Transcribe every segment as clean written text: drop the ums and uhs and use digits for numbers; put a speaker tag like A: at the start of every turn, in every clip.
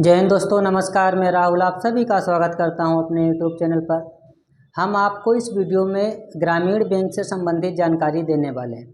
A: जय हिंद दोस्तों, नमस्कार। मैं राहुल आप सभी का स्वागत करता हूं अपने यूट्यूब चैनल पर। हम आपको इस वीडियो में ग्रामीण बैंक से संबंधित जानकारी देने वाले हैं।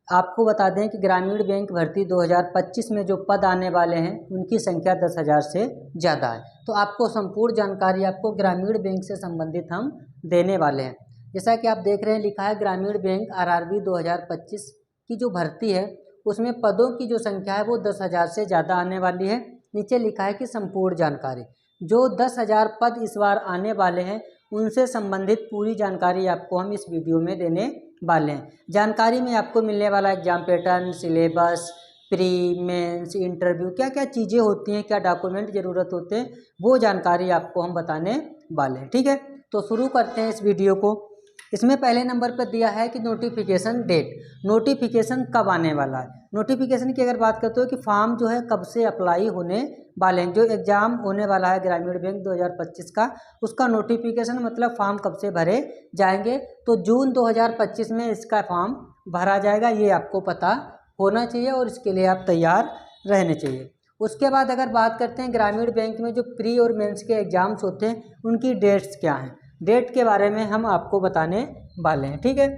A: आपको बता दें कि ग्रामीण बैंक भर्ती 2025 में जो पद आने वाले हैं उनकी संख्या 10,000 से ज़्यादा है। तो आपको संपूर्ण जानकारी आपको ग्रामीण बैंक से संबंधित हम देने वाले हैं। जैसा कि आप देख रहे हैं, लिखा है ग्रामीण बैंक आरआरबी 2025 की जो भर्ती है उसमें पदों की जो संख्या है वो 10,000 से ज़्यादा आने वाली है। नीचे लिखा है कि संपूर्ण जानकारी, जो 10,000 पद इस बार आने वाले हैं उनसे संबंधित पूरी जानकारी आपको हम इस वीडियो में देने वाले हैं। जानकारी में आपको मिलने वाला exam pattern, syllabus, pre mains, interview, क्या क्या चीज़ें होती हैं, क्या डॉक्यूमेंट ज़रूरत होते हैं, वो जानकारी आपको हम बताने वाले हैं। ठीक है, तो शुरू करते हैं इस वीडियो को। इसमें पहले नंबर पर दिया है कि नोटिफिकेशन डेट, नोटिफिकेशन कब आने वाला है। नोटिफिकेशन की अगर बात करते हो कि फॉर्म जो है कब से अप्लाई होने वाले हैं, जो एग्ज़ाम होने वाला है ग्रामीण बैंक 2025 का, उसका नोटिफिकेशन मतलब फॉर्म कब से भरे जाएंगे। तो जून 2025 में इसका फॉर्म भरा जाएगा, ये आपको पता होना चाहिए और इसके लिए आप तैयार रहने चाहिए। उसके बाद अगर बात करते हैं ग्रामीण बैंक में जो प्री और मेंस के एग्ज़ाम्स होते हैं उनकी डेट्स क्या हैं, डेट के बारे में हम आपको बताने वाले हैं। ठीक है,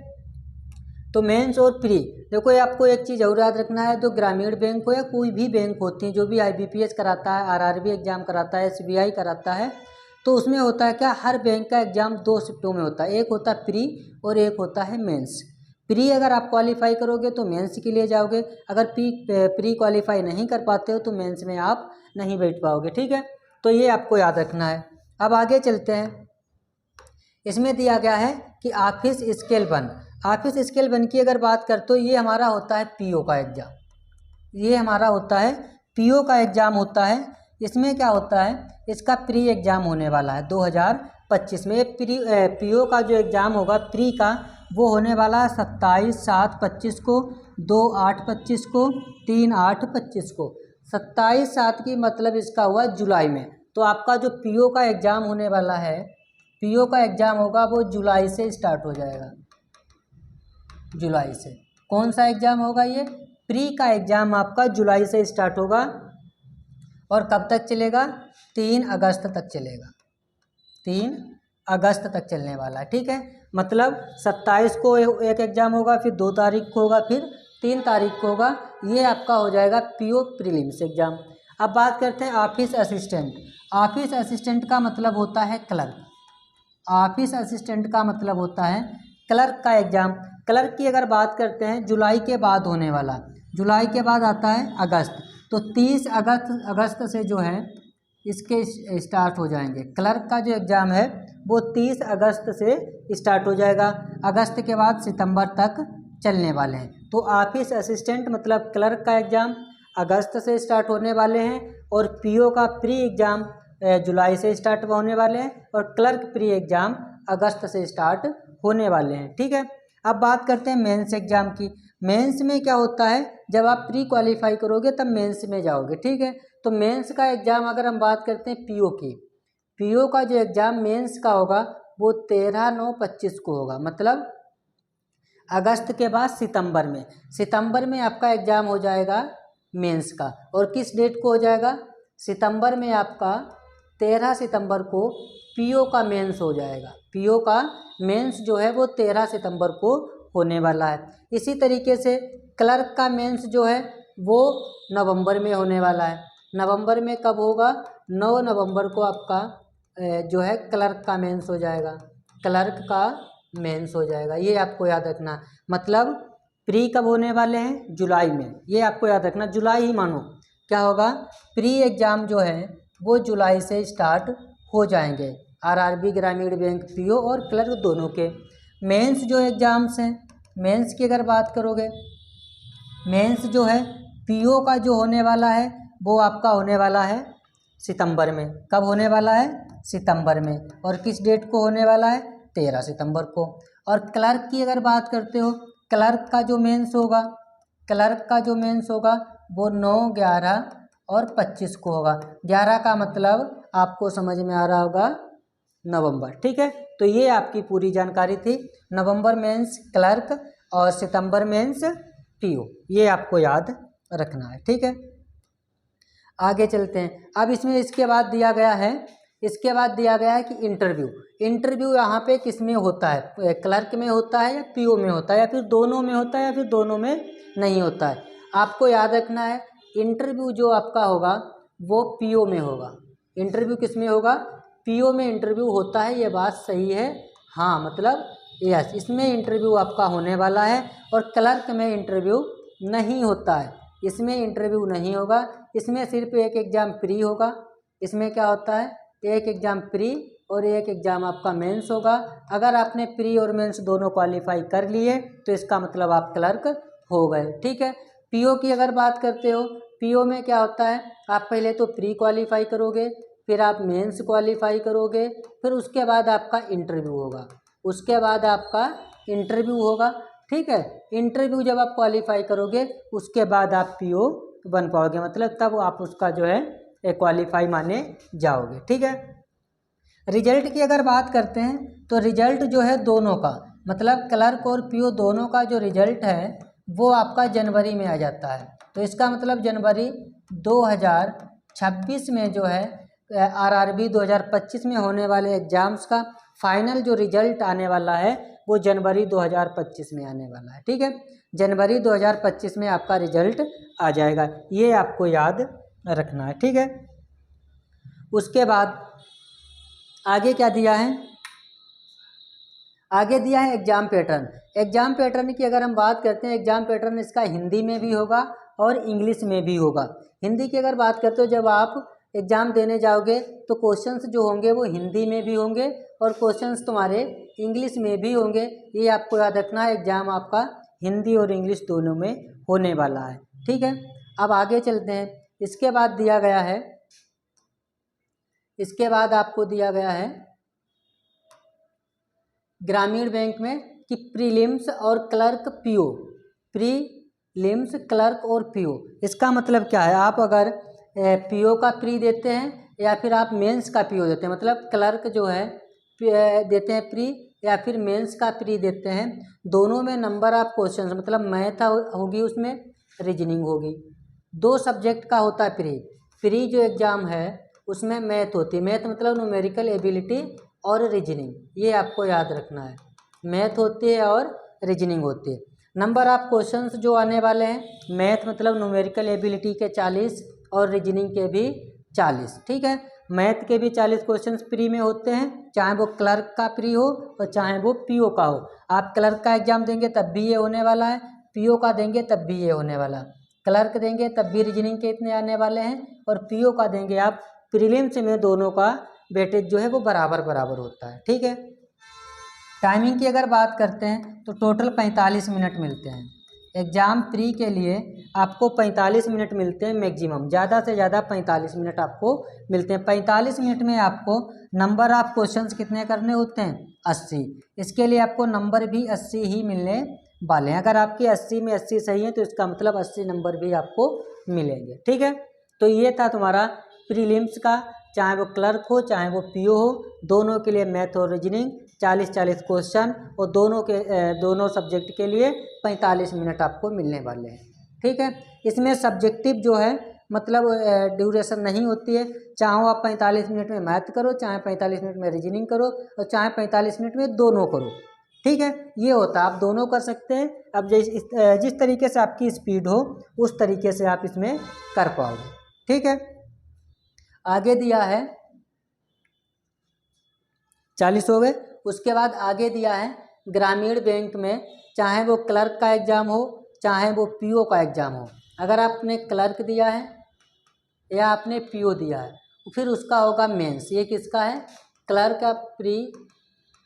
A: तो मेंस और प्री, देखो ये आपको एक चीज़ जरूर याद रखना है, जो ग्रामीण बैंक हो या कोई भी बैंक होती है जो भी आईबीपीएस कराता है, आरआरबी एग्जाम कराता है, एसबीआई कराता है, तो उसमें होता है क्या, हर बैंक का एग्जाम दो शिफ्टों में होता है। एक होता है प्री और एक होता है मेंस। प्री अगर आप क्वालिफाई करोगे तो मेंस के लिए जाओगे, अगर प्री क्वालिफाई नहीं कर पाते हो तो मेंस में आप नहीं बैठ पाओगे। ठीक है, तो ये आपको याद रखना है। अब आगे चलते हैं। इसमें दिया गया है कि ऑफिस स्केल 1, ऑफिस स्केल 1 की अगर बात करते तो ये हमारा होता है पीओ का एग्ज़ाम, ये हमारा होता है पीओ का एग्ज़ाम होता है। इसमें क्या होता है, इसका प्री एग्ज़ाम होने वाला है 2025 में। पीओ का जो एग्ज़ाम होगा प्री का, वो होने वाला है 27/7/25 को, 2/8/25 को, 3/8/25 को। 27/7 की मतलब इसका हुआ जुलाई में। तो आपका जो पीओ का एग्ज़ाम होने वाला है, पीओ का एग्ज़ाम होगा वो जुलाई से स्टार्ट हो जाएगा। जुलाई से कौन सा एग्ज़ाम होगा, ये प्री का एग्ज़ाम आपका जुलाई से स्टार्ट होगा और कब तक चलेगा, 3 अगस्त तक चलेगा। 3 अगस्त तक चलने वाला है। ठीक है, मतलब 27 को एक एग्ज़ाम होगा, फिर 2 तारीख को होगा, फिर 3 तारीख को होगा। ये आपका हो जाएगा पीओ प्रीलिम्स एग्ज़ाम। अब बात करते हैं ऑफिस असिस्टेंट। ऑफिस असिस्टेंट का मतलब होता है क्लर्क। ऑफिस असिस्टेंट का मतलब होता है क्लर्क का एग्ज़ाम। क्लर्क की अगर बात करते हैं जुलाई के बाद होने वाला, जुलाई के बाद आता है अगस्त, तो 30 अगस्त से जो है इसके स्टार्ट हो जाएंगे। क्लर्क का जो एग्ज़ाम है वो 30 अगस्त से स्टार्ट हो जाएगा, अगस्त के बाद सितंबर तक चलने वाले हैं। तो ऑफिस असिस्टेंट मतलब क्लर्क का एग्ज़ाम अगस्त से स्टार्ट होने वाले हैं और पीओ का प्री एग्ज़ाम जुलाई से स्टार्ट होने वाले हैं और क्लर्क प्री एग्ज़ाम अगस्त से स्टार्ट होने वाले हैं। ठीक है, अब बात करते हैं मेंस एग्ज़ाम की। मेंस में क्या होता है, जब आप प्री क्वालिफाई करोगे तब मेंस में जाओगे। ठीक है, तो मेंस का एग्ज़ाम अगर हम बात करते हैं पीओ की, पीओ का जो एग्ज़ाम मेंस का होगा वो 13/9/25 को होगा, मतलब अगस्त के बाद सितंबर में। सितंबर में आपका एग्ज़ाम हो जाएगा मेंस का, और किस डेट को हो जाएगा, सितंबर में आपका 13 सितंबर को पीओ का मेंस हो जाएगा। पीओ का मेंस जो है वो 13 सितंबर को होने वाला है। इसी तरीके से क्लर्क का मेंस जो है वो नवंबर में होने वाला है। नवंबर में कब होगा, 9 नवंबर को आपका जो है क्लर्क का मेंस हो जाएगा, क्लर्क का मेंस हो जाएगा। ये आपको याद रखना, मतलब प्री कब होने वाले हैं, जुलाई में। ये आपको याद रखना, जुलाई ही मानो। क्या होगा, प्री एग्ज़ाम जो है वो जुलाई से स्टार्ट हो जाएंगे, आरआरबी ग्रामीण बैंक पीओ और क्लर्क दोनों के। मेंस जो एग्ज़ाम्स हैं, मेंस की अगर बात करोगे, मेंस जो है पीओ का जो होने वाला है वो आपका होने वाला है सितंबर में। कब होने वाला है, सितंबर में, और किस डेट को होने वाला है, 13 सितंबर को। और क्लर्क की अगर बात करते हो, क्लर्क का जो मेंस होगा, क्लर्क का जो मेंस होगा वो 9, 11 और 25 को होगा। 11 का मतलब आपको समझ में आ रहा होगा नवंबर। ठीक है, तो ये आपकी पूरी जानकारी थी। नवंबर मेंस क्लर्क और सितंबर मेंस पीओ, ये आपको याद रखना है। ठीक है, आगे चलते हैं। अब इसमें इसके बाद दिया गया है कि इंटरव्यू यहाँ पे किस में होता है, क्लर्क में होता है या पीओ में होता है या फिर दोनों में होता है या फिर दोनों में नहीं होता है। आपको याद रखना है इंटरव्यू जो आपका होगा वो पीओ में होगा। इंटरव्यू किस में होगा, पीओ में इंटरव्यू होता है। ये बात सही है, हाँ मतलब यस, इसमें इंटरव्यू आपका होने वाला है। और क्लर्क में इंटरव्यू नहीं होता है, इसमें इंटरव्यू नहीं होगा। इसमें सिर्फ एक एग्ज़ाम प्री होगा। इसमें क्या होता है, एक एग्ज़ाम प्री और एक एग्ज़ाम आपका मेंस होगा। अगर आपने प्री और मेंस दोनों क्वालिफाई कर लिए तो इसका मतलब आप क्लर्क हो गए। ठीक है। पीओ की अगर बात करते हो, पीओ में क्या होता है, आप पहले तो प्री क्वालिफाई करोगे, फिर आप मेंस क्वालिफाई करोगे, फिर उसके बाद आपका इंटरव्यू होगा। ठीक है। इंटरव्यू जब आप क्वालिफाई करोगे उसके बाद आप पीओ बन पाओगे, मतलब तब आप उसका जो है क्वालिफाई माने जाओगे। ठीक है। रिजल्ट की अगर बात करते हैं तो रिजल्ट जो है दोनों का, मतलब क्लर्क और पीओ दोनों का जो रिजल्ट है वो आपका जनवरी में आ जाता है। तो इसका मतलब जनवरी 2026 में जो है आरआरबी 2025 में होने वाले एग्जाम्स का फाइनल जो रिजल्ट आने वाला है वो जनवरी 2025 में आने वाला है। ठीक है। जनवरी 2025 में आपका रिजल्ट आ जाएगा, ये आपको याद रखना है। ठीक है। उसके बाद आगे क्या दिया है, आगे दिया है एग्जाम पैटर्न। एग्जाम पैटर्न की अगर हम बात करते हैं, एग्जाम पैटर्न इसका हिंदी में भी होगा और इंग्लिश में भी होगा। हिंदी की अगर बात करते हो, जब आप एग्ज़ाम देने जाओगे तो क्वेश्चंस जो होंगे वो हिंदी में भी होंगे और क्वेश्चंस तुम्हारे इंग्लिश में भी होंगे। ये आपको याद रखना है, एग्ज़ाम आपका हिंदी और इंग्लिश दोनों में होने वाला है। ठीक है। अब आगे चलते हैं। इसके बाद दिया गया है, इसके बाद आपको दिया गया है ग्रामीण बैंक में कि प्रीलिम्स और क्लर्क पीओ, प्रीलिम्स क्लर्क और पीओ, इसका मतलब क्या है, आप अगर पीओ का प्री देते हैं या फिर आप मेंस का पीओ देते हैं, मतलब क्लर्क जो है देते हैं प्री या फिर मेंस का प्री देते हैं, दोनों में नंबर ऑफ क्वेश्चंस, मतलब मैथ होगी, उसमें रीजनिंग होगी। दो सब्जेक्ट का होता है प्री जो एग्ज़ाम है उसमें मैथ होती है। मैथ मतलब न्यूमेरिकल एबिलिटी और रीजनिंग, ये आपको याद रखना है। मैथ होती है और रीजनिंग होती है। नंबर ऑफ क्वेश्चंस जो आने वाले हैं, मैथ मतलब न्यूमेरिकल एबिलिटी के 40 और रीजनिंग के भी 40। ठीक है। मैथ के भी 40 क्वेश्चंस प्री में होते हैं, चाहे वो क्लर्क का प्री हो और चाहे वो पीओ का हो। आप क्लर्क का एग्जाम देंगे तब भी ये होने वाला है, पीओ का देंगे तब भी ये होने वाला। क्लर्क देंगे तब भी रीजनिंग के इतने आने वाले हैं और पीओ का देंगे आप, प्रीलिम्स में दोनों का वेटेज जो है वो बराबर बराबर होता है। ठीक है। टाइमिंग की अगर बात करते हैं तो टोटल 45 मिनट मिलते हैं। एग्ज़ाम प्री के लिए आपको 45 मिनट मिलते हैं मैक्सिमम, ज़्यादा से ज़्यादा 45 मिनट आपको मिलते हैं। 45 मिनट में आपको नंबर ऑफ क्वेश्चंस कितने करने होते हैं, 80। इसके लिए आपको नंबर भी 80 ही मिलने वाले हैं। अगर आपकी 80 में 80 सही है तो इसका मतलब 80 नंबर भी आपको मिलेंगे। ठीक है। तो ये था तुम्हारा प्रीलिम्स का, चाहे वो क्लर्क हो चाहे वो पीओ हो, दोनों के लिए मैथ और रीजनिंग 40-40 क्वेश्चन और दोनों सब्जेक्ट के लिए 45 मिनट आपको मिलने वाले हैं। ठीक है। इसमें सब्जेक्टिव जो है मतलब ड्यूरेशन नहीं होती है, चाहो आप 45 मिनट में मैथ करो, चाहे 45 मिनट में रीजनिंग करो और चाहे 45 मिनट में दोनों करो। ठीक है। ये होता है, आप दोनों कर सकते हैं। अब जिस तरीके से आपकी स्पीड हो उस तरीके से आप इसमें कर पाओगे। ठीक है। आगे दिया है 40 हो गए। उसके बाद आगे दिया है ग्रामीण बैंक में, चाहे वो क्लर्क का एग्ज़ाम हो चाहे वो पीओ का एग्ज़ाम हो, अगर आपने क्लर्क दिया है या आपने पीओ दिया है तो फिर उसका होगा मेंस। ये किसका है, क्लर्क का प्री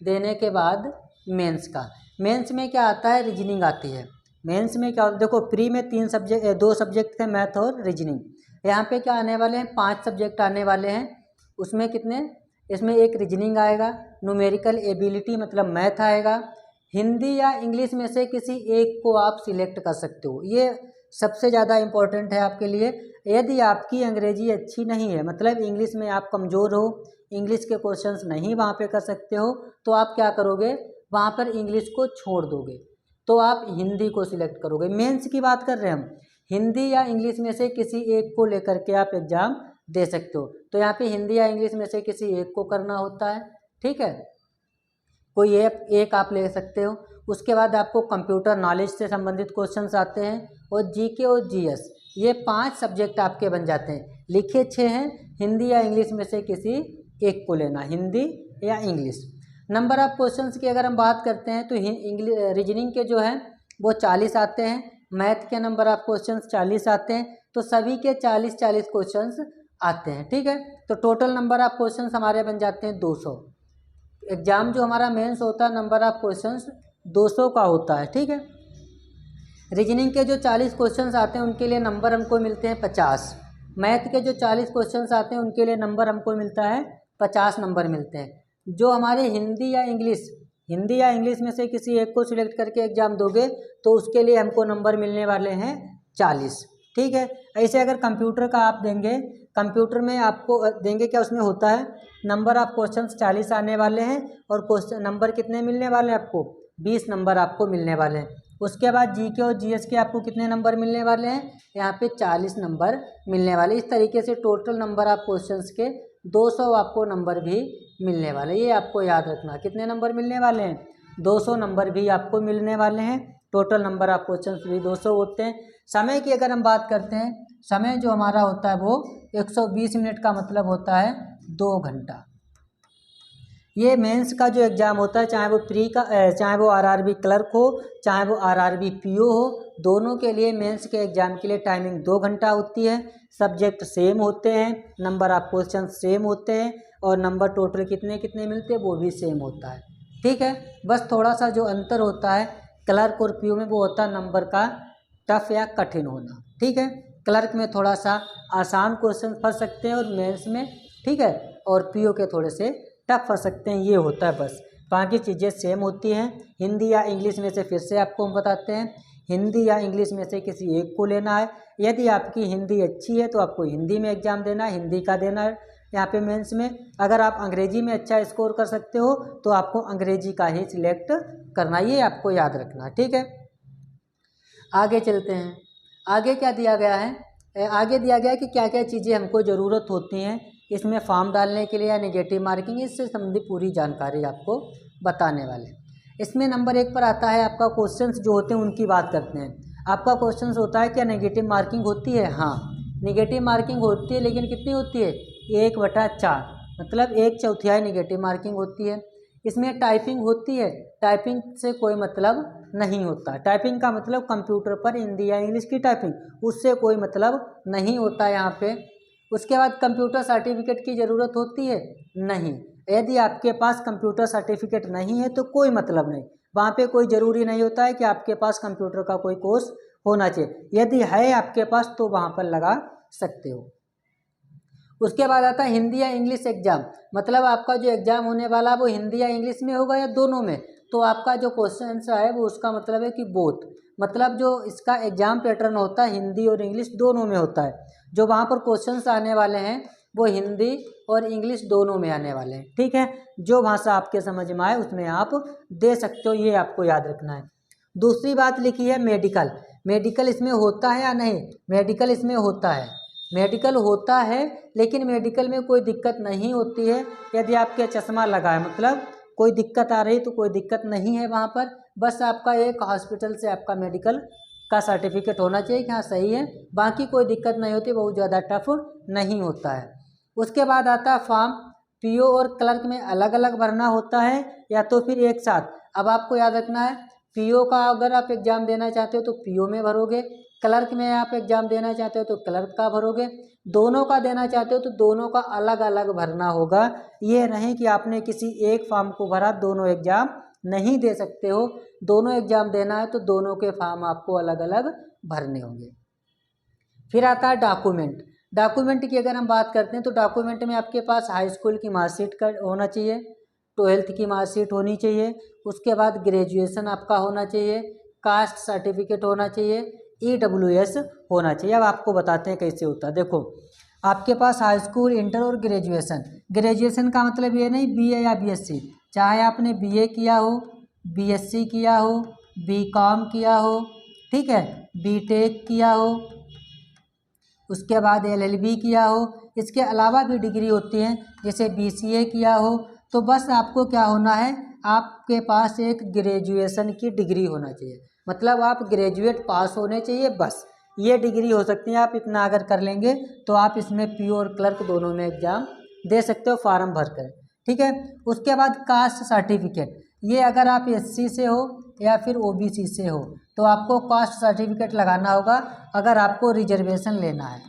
A: देने के बाद मेंस का। मेंस में क्या आता है, रीजनिंग आती है। मेंस में क्या होता है, देखो प्री में 2 सब्जेक्ट थे, मैथ और रीजनिंग। यहाँ पे क्या आने वाले हैं, 5 सब्जेक्ट आने वाले हैं। उसमें कितने, इसमें एक रीजनिंग आएगा, न्यूमेरिकल एबिलिटी मतलब मैथ आएगा, हिंदी या इंग्लिश में से किसी एक को आप सिलेक्ट कर सकते हो। ये सबसे ज़्यादा इम्पोर्टेंट है आपके लिए। यदि आपकी अंग्रेजी अच्छी नहीं है, मतलब इंग्लिश में आप कमज़ोर हो, इंग्लिश के क्वेश्चंस नहीं वहाँ पे कर सकते हो, तो आप क्या करोगे, वहाँ पर इंग्लिश को छोड़ दोगे, तो आप हिंदी को सिलेक्ट करोगे। मेंस की बात कर रहे हैं हम, हिंदी या इंग्लिश में से किसी एक को लेकर के आप एग्ज़ाम दे सकते हो। तो यहाँ पे हिंदी या इंग्लिश में से किसी एक को करना होता है, ठीक है, कोई एक आप ले सकते हो। उसके बाद आपको कंप्यूटर नॉलेज से संबंधित क्वेश्चंस आते हैं और जीके और जीएस, ये 5 सब्जेक्ट आपके बन जाते हैं। लिखे 6 हैं, हिंदी या इंग्लिश में से किसी एक को लेना, हिंदी या इंग्लिश। नंबर ऑफ क्वेश्चंस की अगर हम बात करते हैं तो रीजनिंग के जो हैं वो 40 आते हैं, मैथ के नंबर ऑफ क्वेश्चंस 40 आते हैं, तो सभी के 40-40 क्वेश्चंस आते हैं, ठीक है। तो टोटल नंबर ऑफ क्वेश्चंस हमारे बन जाते हैं 200। एग्ज़ाम जो हमारा मेंस होता है नंबर ऑफ क्वेश्चंस 200 का होता है, ठीक है। रीजनिंग के जो 40 क्वेश्चंस आते हैं उनके लिए नंबर हमको मिलते हैं 50। मैथ के जो 40 क्वेश्चंस आते हैं उनके लिए नंबर हमको मिलता है 50 नंबर मिलते हैं। जो हमारे हिंदी या इंग्लिश में से किसी एक को सिलेक्ट करके एग्ज़ाम दोगे तो उसके लिए हमको नंबर मिलने वाले हैं 40, ठीक है। ऐसे अगर कंप्यूटर का आप देंगे, कंप्यूटर में आपको देंगे क्या, उसमें होता है नंबर ऑफ क्वेश्चंस 40 आने वाले हैं और क्वेश्चन नंबर कितने मिलने वाले हैं आपको, 20 नंबर आपको मिलने वाले हैं। उसके बाद जीके और जीएस के आपको कितने नंबर मिलने वाले हैं, यहाँ पे 40 नंबर मिलने वाले। इस तरीके से टोटल नंबर ऑफ क्वेश्चंस के 200 आपको नंबर भी मिलने वाले, ये आपको याद रखना। कितने नंबर मिलने वाले हैं, 200 नंबर भी आपको मिलने वाले हैं। टोटल नंबर ऑफ क्वेश्चंस भी 200 होते हैं। समय की अगर हम बात करते हैं, समय जो हमारा होता है वो 120 मिनट का मतलब होता है 2 घंटा। ये मेंस का जो एग्ज़ाम होता है, चाहे वो आरआरबी क्लर्क हो, चाहे वो आरआरबी पीओ हो, दोनों के लिए मेंस के एग्ज़ाम के लिए टाइमिंग 2 घंटा होती है। सब्जेक्ट सेम होते हैं, नंबर ऑफ क्वेश्चन सेम होते हैं और नंबर टोटल कितने कितने मिलते हैं वो भी सेम होता है, ठीक है। बस थोड़ा सा जो अंतर होता है क्लर्क और पीओ में वो होता है नंबर का टफ या कठिन होना, ठीक है। क्लर्क में थोड़ा सा आसान क्वेश्चन फंस सकते हैं और मेंस में, ठीक है, और पीओ के थोड़े से टफ फंस सकते हैं, ये होता है बस। बाकी चीज़ें सेम होती हैं। हिंदी या इंग्लिश में से फिर से आपको हम बताते हैं, हिंदी या इंग्लिश में से किसी एक को लेना है। यदि आपकी हिंदी अच्छी है तो आपको हिंदी में एग्ज़ाम देना है, हिंदी का देना है यहाँ पे मेंस में। अगर आप अंग्रेजी में अच्छा स्कोर कर सकते हो तो आपको अंग्रेजी का ही सिलेक्ट करना, ये आपको याद रखना, ठीक है। आगे चलते हैं, आगे क्या दिया गया है, आगे दिया गया है कि क्या क्या चीज़ें हमको ज़रूरत होती हैं इसमें फॉर्म डालने के लिए या नेगेटिव मार्किंग, इससे संबंधित पूरी जानकारी आपको बताने वाले। इसमें नंबर 1 पर आता है आपका क्वेश्चंस जो होते हैं उनकी बात करते हैं। आपका क्वेश्चंस होता है क्या नेगेटिव मार्किंग होती है, हाँ नेगेटिव मार्किंग होती है, लेकिन कितनी होती है, 1/4, मतलब 1/4 नेगेटिव मार्किंग होती है। इसमें टाइपिंग होती है, टाइपिंग से कोई मतलब नहीं होता। टाइपिंग का मतलब कंप्यूटर पर हिंदी या इंग्लिश की टाइपिंग, उससे कोई मतलब नहीं होता यहाँ पे। उसके बाद कंप्यूटर सर्टिफिकेट की ज़रूरत होती है, नहीं। यदि आपके पास कंप्यूटर सर्टिफिकेट नहीं है तो कोई मतलब नहीं, वहाँ पे कोई ज़रूरी नहीं होता है कि आपके पास कंप्यूटर का कोई कोर्स होना चाहिए। यदि है आपके पास तो वहाँ पर लगा सकते हो। उसके बाद आता है हिंदी या इंग्लिश एग्ज़ाम, मतलब आपका जो एग्ज़ाम होने वाला वो हिंदी या इंग्लिश में होगा या दोनों में। तो आपका जो क्वेश्चन है वो उसका मतलब है कि बोथ, मतलब जो इसका एग्ज़ाम पैटर्न होता है हिंदी और इंग्लिश दोनों में होता है। जो वहाँ पर क्वेश्चंस आने वाले हैं वो हिंदी और इंग्लिश दोनों में आने वाले हैं, ठीक है। जो भाषा आपके समझ में आए उसमें आप दे सकते हो, ये आपको याद रखना है। दूसरी बात लिखी है मेडिकल, मेडिकल इसमें होता है या नहीं, मेडिकल इसमें होता है, मेडिकल होता है, लेकिन मेडिकल में कोई दिक्कत नहीं होती है। यदि आपके चश्मा लगा है मतलब कोई दिक्कत आ रही तो कोई दिक्कत नहीं है वहाँ पर। बस आपका एक हॉस्पिटल से आपका मेडिकल का सर्टिफिकेट होना चाहिए कि हाँ सही है, बाकी कोई दिक्कत नहीं होती, बहुत ज़्यादा टफ नहीं होता है। उसके बाद आता है फॉर्म, पीओ और क्लर्क में अलग अलग भरना होता है या तो फिर एक साथ। अब आपको याद रखना है, पीओ का अगर आप एग्ज़ाम देना चाहते हो तो पीओ में भरोगे, क्लर्क में आप एग्ज़ाम देना चाहते हो तो क्लर्क का भरोगे, दोनों का देना चाहते हो तो दोनों का अलग अलग भरना होगा। ये नहीं कि आपने किसी एक फॉर्म को भरा दोनों एग्ज़ाम नहीं दे सकते हो, दोनों एग्ज़ाम देना है तो दोनों के फॉर्म आपको अलग अलग भरने होंगे। फिर आता है डॉक्यूमेंट, डॉक्यूमेंट की अगर हम बात करते हैं तो डॉक्यूमेंट में आपके पास हाई स्कूल की मार्कशीट का होना चाहिए, 12th की मार्कशीट होनी चाहिए, उसके बाद ग्रेजुएशन आपका होना चाहिए, कास्ट सर्टिफिकेट होना चाहिए, EWS होना चाहिए। अब आपको बताते हैं कैसे होता है। देखो आपके पास हाई स्कूल, इंटर और ग्रेजुएशन, ग्रेजुएशन का मतलब ये नहीं BA या BSc, चाहे आपने BA किया हो, BSc किया हो, BCom किया हो, ठीक है, BTech किया हो, उसके बाद LLB किया हो, इसके अलावा भी डिग्री होती हैं जैसे BCA किया हो, तो बस आपको क्या होना है, आपके पास एक ग्रेजुएशन की डिग्री होना चाहिए, मतलब आप ग्रेजुएट पास होने चाहिए, बस ये डिग्री हो सकती है। आप इतना अगर कर लेंगे तो आप इसमें PO और क्लर्क दोनों में एग्ज़ाम दे सकते हो फॉर्म भर कर, ठीक है। उसके बाद कास्ट सर्टिफिकेट, ये अगर आप SC से हो या फिर OBC से हो तो आपको कास्ट सर्टिफिकेट लगाना होगा अगर आपको रिजर्वेशन लेना है।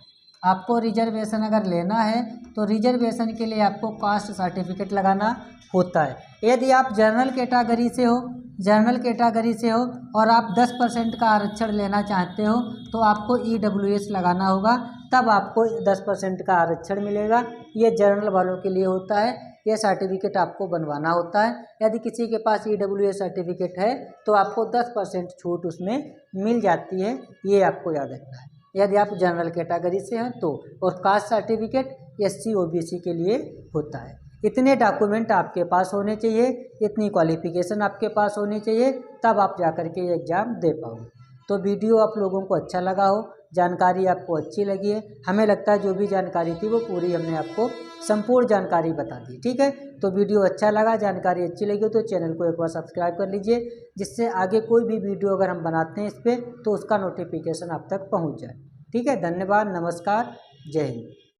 A: आपको रिजर्वेशन अगर लेना है तो रिजर्वेशन के लिए आपको कास्ट सर्टिफिकेट लगाना होता है। यदि आप जनरल कैटेगरी से हो, जनरल कैटेगरी से हो और आप 10% का आरक्षण लेना चाहते हो तो आपको EWS लगाना होगा, तब आपको 10% का आरक्षण मिलेगा। ये जनरल वालों के लिए होता है, ये सर्टिफिकेट आपको बनवाना होता है। यदि किसी के पास EWS सर्टिफिकेट है तो आपको 10% छूट उसमें मिल जाती है, ये आपको याद रखना है यदि आप जनरल कैटेगरी से हैं तो। और कास्ट सर्टिफिकेट SC OBC के लिए होता है। इतने डॉक्यूमेंट आपके पास होने चाहिए, इतनी क्वालिफिकेशन आपके पास होनी चाहिए, तब आप जाकर के एग्ज़ाम दे पाओगे। तो वीडियो आप लोगों को अच्छा लगा हो, जानकारी आपको अच्छी लगी है, हमें लगता है जो भी जानकारी थी वो पूरी हमने आपको संपूर्ण जानकारी बता दी, ठीक है। तो वीडियो अच्छा लगा, जानकारी अच्छी लगी तो चैनल को एक बार सब्सक्राइब कर लीजिए, जिससे आगे कोई भी वीडियो अगर हम बनाते हैं इस पर तो उसका नोटिफिकेशन आप तक पहुँच जाए, ठीक है। धन्यवाद, नमस्कार, जय हिंद।